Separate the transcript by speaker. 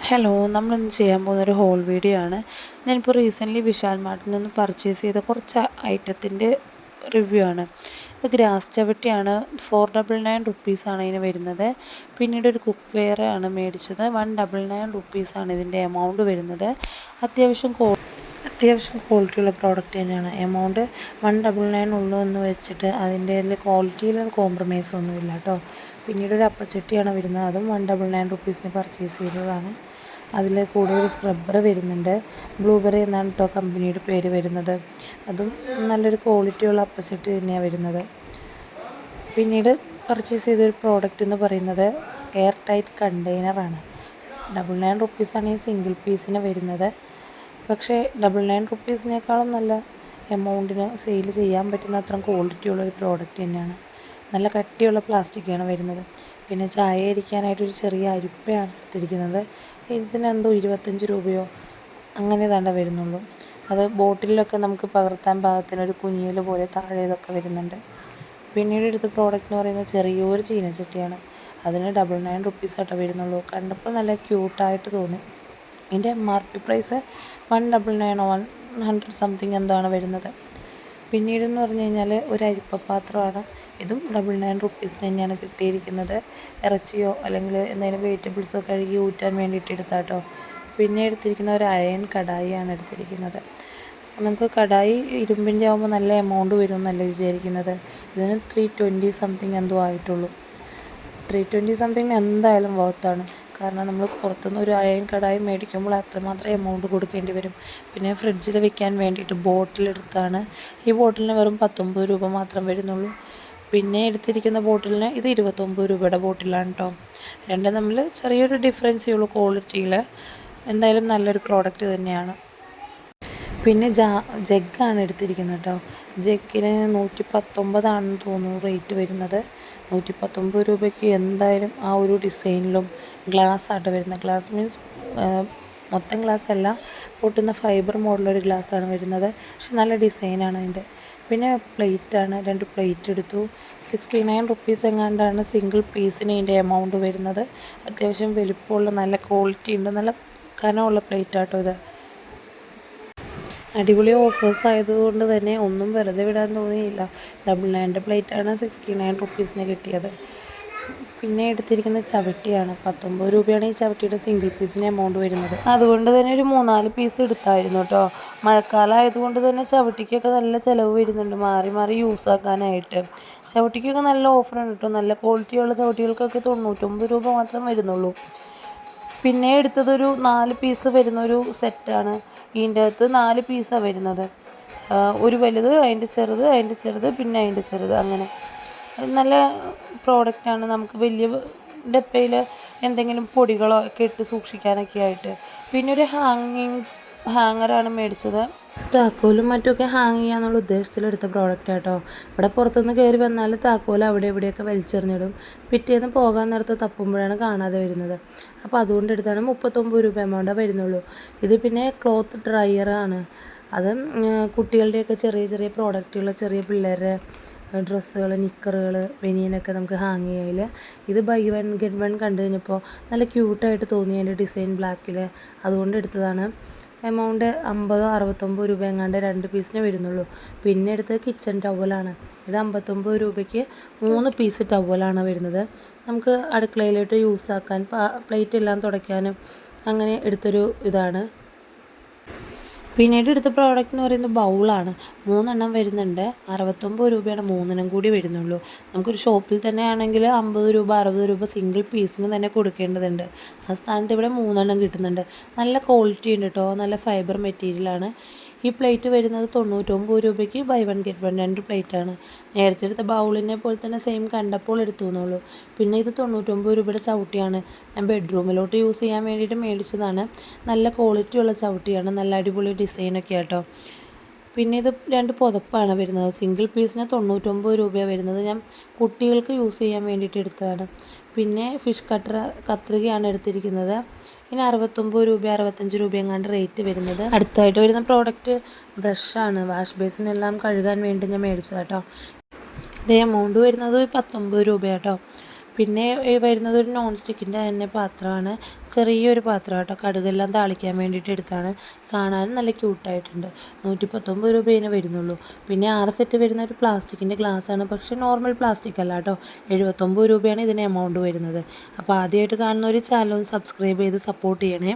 Speaker 1: Hello, നമ്മളിന്ന് ചെയ്യാൻ പോകുന്നൊരു ഹോൾ വീഡിയോ ആണ്. ഞാനിപ്പോൾ റീസെൻ്റ്ലി വിശാൽ മാർട്ടിൽ നിന്ന് പർച്ചേസ് ചെയ്ത കുറച്ച് ഐറ്റത്തിൻ്റെ റിവ്യൂ ആണ്. ഇത് ഗ്രാസ് ചവിട്ടിയാണ്. 499 റുപ്പീസാണ് ഇതിന് വരുന്നത്. പിന്നീട് ഒരു കുക്ക് വെയർ ആണ് മേടിച്ചത്. 199 റുപ്പീസാണ് ഇതിൻ്റെ എമൗണ്ട് വരുന്നത്. അത്യാവശ്യം ക്വാളിറ്റിയുള്ള പ്രോഡക്റ്റ് തന്നെയാണ്. എമൗണ്ട് 199 ഉള്ളൂ എന്ന് വെച്ചിട്ട് അതിൻ്റെ ക്വാളിറ്റിയിൽ കോംപ്രമൈസ് ഒന്നുമില്ല കേട്ടോ. പിന്നീട് ഒരു അപ്പച്ചട്ടിയാണ് വരുന്നത്. അതും 199 റുപ്പീസിന് പർച്ചേസ് ചെയ്തതാണ്. അതിൽ കൂടെ ഒരു സ്ക്രബ്ബർ വരുന്നുണ്ട്. ബ്ലൂബെറി എന്നാണ് കേട്ടോ കമ്പനിയുടെ പേര് വരുന്നത്. അതും നല്ലൊരു ക്വാളിറ്റിയുള്ള അപ്പച്ചട്ടി തന്നെയാണ് വരുന്നത്. പിന്നീട് പർച്ചേസ് ചെയ്തൊരു പ്രോഡക്റ്റ് എന്ന് പറയുന്നത് എയർ ടൈറ്റ് കണ്ടെയ്നറാണ്. 99 റുപ്പീസാണ് ഈ സിംഗിൾ പീസിന് വരുന്നത്. പക്ഷേ 99 റുപ്പീസിനേക്കാളും നല്ല എമൗണ്ടിന് സെയിൽ ചെയ്യാൻ പറ്റുന്ന അത്രയും ക്വാളിറ്റിയുള്ളൊരു പ്രോഡക്റ്റ് തന്നെയാണ്. നല്ല കട്ടിയുള്ള പ്ലാസ്റ്റിക്കാണ് വരുന്നത്. പിന്നെ ചായ ഇരിക്കാനായിട്ടൊരു ചെറിയ അരിപ്പയാണ് എടുത്തിരിക്കുന്നത്. ഇതിനെന്തോ 25 രൂപയോ അങ്ങനെ താണ്ട വരുന്നുള്ളൂ. അത് ബോട്ടിലൊക്കെ നമുക്ക് പകർത്താൻ പാകത്തിനൊരു കുഞ്ഞിൽ പോലെ താഴെ ഇതൊക്കെ വരുന്നുണ്ട്. പിന്നീട് എടുത്ത പ്രോഡക്റ്റ് എന്ന് പറയുന്നത് ചെറിയൊരു ചീനച്ചട്ടിയാണ്. അതിന് 99 റുപ്പീസായിട്ടേ വരുന്നുള്ളൂ. കണ്ടപ്പോൾ നല്ല ക്യൂട്ടായിട്ട് തോന്നി. ഇതിൻ്റെ MRP പ്രൈസ് 199 100 സംതിങ് എന്താണ് വരുന്നത്. പിന്നീടെന്ന് പറഞ്ഞു കഴിഞ്ഞാൽ ഒരു അരിപ്പപ്പാത്രമാണ്. ഇതും 99 റുപ്പീസിന് തന്നെയാണ് കിട്ടിയിരിക്കുന്നത്. ഇറച്ചിയോ അല്ലെങ്കിൽ എന്തെങ്കിലും വെജിറ്റബിൾസോ കഴുകി ഊറ്റാൻ വേണ്ടിയിട്ട് എടുത്താട്ടോ. പിന്നെ എടുത്തിരിക്കുന്ന ഒരു അയൺ കടായിയാണ് എടുത്തിരിക്കുന്നത്. നമുക്ക് കടായി ഇരുമ്പിൻ്റെ ആകുമ്പോൾ നല്ല എമൗണ്ട് വരും എന്നല്ല വിചാരിക്കുന്നത്. ഇതിന് 320 സംതിങ് എന്തോ ആയിട്ടുള്ളൂ. 320 സംതിങ്ങിന് എന്തായാലും വർത്താണ്. കാരണം നമ്മൾ പുറത്തുനിന്ന് ഒരു അയൺ കടായി മേടിക്കുമ്പോൾ അത്രമാത്രം എമൗണ്ട് കൊടുക്കേണ്ടി വരും. പിന്നെ ഫ്രിഡ്ജിൽ വെക്കാൻ വേണ്ടിയിട്ട് ബോട്ടിലെടുത്താണ്. ഈ ബോട്ടിലിന് വെറും 19 രൂപ മാത്രം വരുന്നുള്ളൂ. പിന്നെ എടുത്തിരിക്കുന്ന ബോട്ടിലിന് ഇത് 29 രൂപയുടെ ബോട്ടിലാണ് കേട്ടോ. രണ്ടും തമ്മിൽ ചെറിയൊരു ഡിഫറൻസേ ഉള്ളൂ ക്വാളിറ്റിയിൽ. എന്തായാലും നല്ലൊരു പ്രോഡക്റ്റ് തന്നെയാണ്. പിന്നെ ജഗ്ഗാണ് എടുത്തിരിക്കുന്നത് കേട്ടോ. ജഗ്ഗിന് 119 തോന്നുന്നു റേറ്റ് വരുന്നത്. 119 രൂപയ്ക്ക് എന്തായാലും ആ ഒരു ഡിസൈനിലും ഗ്ലാസ് ആട്ടോ വരുന്നത്. ഗ്ലാസ് മീൻസ് മൊത്തം ഗ്ലാസ് അല്ല, പൊട്ടുന്ന ഫൈബർ മോഡലൊരു ഗ്ലാസ്സാണ് വരുന്നത്. പക്ഷെ നല്ല ഡിസൈനാണ് അതിൻ്റെ. പിന്നെ പ്ലേറ്റാണ്. 2 പ്ലേറ്റ് എടുത്തു. 69 റുപ്പീസ് എങ്ങാണ്ടാണ് സിംഗിൾ പീസിന് ഇതിൻ്റെ എമൗണ്ട് വരുന്നത്. അത്യാവശ്യം വലിപ്പമുള്ള നല്ല ക്വാളിറ്റി ഉണ്ട്. നല്ല കനമുള്ള പ്ലേറ്റ് ആട്ടോ ഇത്. അടിപൊളി ഓഫേഴ്സ് ആയതുകൊണ്ട് തന്നെ ഒന്നും വെറുതെ വിടാൻ തോന്നിയില്ല. 99 പ്ലേറ്റാണ് 69 റുപ്പീസിന് കിട്ടിയത്. പിന്നെ എടുത്തിരിക്കുന്ന ചവിട്ടിയാണ്. 19 രൂപയാണ് ഈ ചവിട്ടിയുടെ സിംഗിൾ പീസിന് എമൗണ്ട് വരുന്നത്. അതുകൊണ്ട് തന്നെ ഒരു 3-4 പീസ് എടുത്തായിരുന്നു കേട്ടോ. മഴക്കാലം ആയതുകൊണ്ട് തന്നെ ചവിട്ടിക്കൊക്കെ നല്ല ചിലവ് വരുന്നുണ്ട് മാറി മാറി യൂസ് ആക്കാനായിട്ട്. ചവിട്ടിക്കൊക്കെ നല്ല ഓഫറാണ് കേട്ടോ. നല്ല ക്വാളിറ്റിയുള്ള ചവിട്ടികൾക്കൊക്കെ 99 രൂപ മാത്രം വരുന്നുള്ളൂ. പിന്നെ എടുത്തതൊരു 4 പീസ് വരുന്നൊരു സെറ്റാണ്. ഇതിൻ്റെ അകത്ത് 4 പീസാണ് വരുന്നത്. ഒരു വലുത്, അതിൻ്റെ ചെറുത് പിന്നെ അതിൻ്റെ ചെറുത്, അങ്ങനെ നല്ല പ്രോഡക്റ്റാണ്. നമുക്ക് വലിയ ഡപ്പയിൽ എന്തെങ്കിലും പൊടികളോ ഒക്കെ ഇട്ട് സൂക്ഷിക്കാനൊക്കെ ആയിട്ട്. പിന്നെ ഒരു ഹാങ്ങറാണ് മേടിച്ചത്. താക്കോലും മറ്റുമൊക്കെ ഹാങ് ചെയ്യാന്നുള്ള ഉദ്ദേശത്തിലെടുത്ത പ്രോഡക്റ്റ് ആട്ടോ. ഇവിടെ പുറത്തുനിന്ന് കയറി വന്നാൽ താക്കോൽ അവിടെ ഇവിടെയൊക്കെ വലിച്ചെറിഞ്ഞിടും. പിറ്റേന്ന് പോകാൻ നേരത്ത് തപ്പുമ്പോഴാണ് കാണാതെ വരുന്നത്. അപ്പോൾ അതുകൊണ്ട് എടുത്താണ് 39 രൂപ എമൗണ്ടാണ് വരുന്നുള്ളൂ. ഇത് പിന്നെ ക്ലോത്ത് ഡ്രയറാണ്. അത് കുട്ടികളുടെയൊക്കെ ചെറിയ ചെറിയ പ്രോഡക്റ്റുകൾ, ചെറിയ പിള്ളേരുടെ ഡ്രസ്സുകൾ, നിക്കറുകൾ, ബനിയനൊക്കെ നമുക്ക് ഹാങ് ചെയ്യൽ. ഇത് ബൈ 1 ഗെറ്റ് 1 കണ്ടു കഴിഞ്ഞപ്പോൾ നല്ല ക്യൂട്ടായിട്ട് തോന്നി അതിൻ്റെ ഡിസൈൻ ബ്ലാക്കിൽ. അതുകൊണ്ട് എടുത്തതാണ്. എമൗണ്ട് 50-69 രൂപ എങ്ങാണ്ട് 2 പീസിന് വരുന്നുള്ളൂ. പിന്നെ എടുത്തത് കിച്ചൺ ടവലാണ്. ഇത് 59 രൂപയ്ക്ക് 3 പീസ് ടവലാണ് വരുന്നത്. നമുക്ക് അടുക്കളയിലോട്ട് യൂസ് ആക്കാൻ, പ്ലേറ്റ് എല്ലാം തുടയ്ക്കാനും അങ്ങനെ എടുത്തൊരു ഇതാണ്. പിന്നീട് എടുത്ത പ്രോഡക്റ്റ് എന്ന് പറയുന്നത് ബൗളാണ്. 3 എണ്ണം വരുന്നുണ്ട്. 69 രൂപയാണ് 3 കൂടി വരുന്നുള്ളൂ. നമുക്കൊരു ഷോപ്പിൽ തന്നെ ആണെങ്കിൽ 50 രൂപ 60 രൂപ സിംഗിൾ പീസിന് തന്നെ കൊടുക്കേണ്ടതുണ്ട്. ആ സ്ഥാനത്ത് ഇവിടെ 3 എണ്ണം കിട്ടുന്നുണ്ട്. നല്ല ക്വാളിറ്റി ഉണ്ട് കേട്ടോ. നല്ല ഫൈബർ മെറ്റീരിയലാണ്. ഈ പ്ലേറ്റ് വരുന്നത് 99 രൂപയ്ക്ക് ബൈ 1 ഗെറ്റ് 1 2 പ്ലേറ്റാണ്. നേരത്തെ എടുത്ത ബൗളിനെ പോലെ തന്നെ സെയിം കണ്ടപ്പോൾ എടുത്തു എന്നുള്ളൂ. പിന്നെ ഇത് 99 രൂപയുടെ ചവിട്ടിയാണ്. ഞാൻ ബെഡ്റൂമിലോട്ട് യൂസ് ചെയ്യാൻ വേണ്ടിയിട്ട് മേടിച്ചതാണ്. നല്ല ക്വാളിറ്റിയുള്ള ചവിട്ടിയാണ്. നല്ല അടിപൊളി ഡിസൈനൊക്കെ ആട്ടോ. പിന്നെ ഇത് 2 പുതപ്പാണ് വരുന്നത്. സിംഗിൾ പീസിന് 99 രൂപയാണ് വരുന്നത്. ഞാൻ കുട്ടികൾക്ക് യൂസ് ചെയ്യാൻ വേണ്ടിയിട്ട് എടുത്തതാണ്. പിന്നെ ഫിഷ് കത്രികയാണ് എടുത്തിരിക്കുന്നത്. ഇനി 69 രൂപ 65 രൂപ എങ്ങാണ്ട് റേറ്റ് വരുന്നത്. അടുത്തായിട്ട് വരുന്ന പ്രോഡക്റ്റ് ബ്രഷാണ്. വാഷ് ബേസിനെല്ലാം കഴുകാൻ വേണ്ടി ഞാൻ മേടിച്ചത് കേട്ടോ. ഇതിൻ്റെ എമൗണ്ട് വരുന്നത് 19 രൂപ കേട്ടോ. പിന്നെ വരുന്നത് ഒരു നോൺ സ്റ്റിക്കിൻ്റെ തന്നെ പാത്രമാണ്. ചെറിയൊരു പാത്രം കേട്ടോ, കടുകെല്ലാം താളിക്കാൻ വേണ്ടിയിട്ട് എടുത്താണ്. കാണാനും നല്ല ക്യൂട്ടായിട്ടുണ്ട്. 119 രൂപയെ വരുന്നുള്ളൂ. പിന്നെ 6 സെറ്റ് വരുന്ന ഒരു പ്ലാസ്റ്റിക്കിൻ്റെ ഗ്ലാസ്സാണ്, പക്ഷേ നോർമൽ പ്ലാസ്റ്റിക് അല്ല കേട്ടോ. 79 രൂപയാണ് ഇതിന് എമൗണ്ട് വരുന്നത്. അപ്പോൾ ആദ്യമായിട്ട് കാണുന്ന ഒരു ചാനൽ ഒന്ന് സബ്സ്ക്രൈബ് ചെയ്ത് സപ്പോർട്ട് ചെയ്യണേ.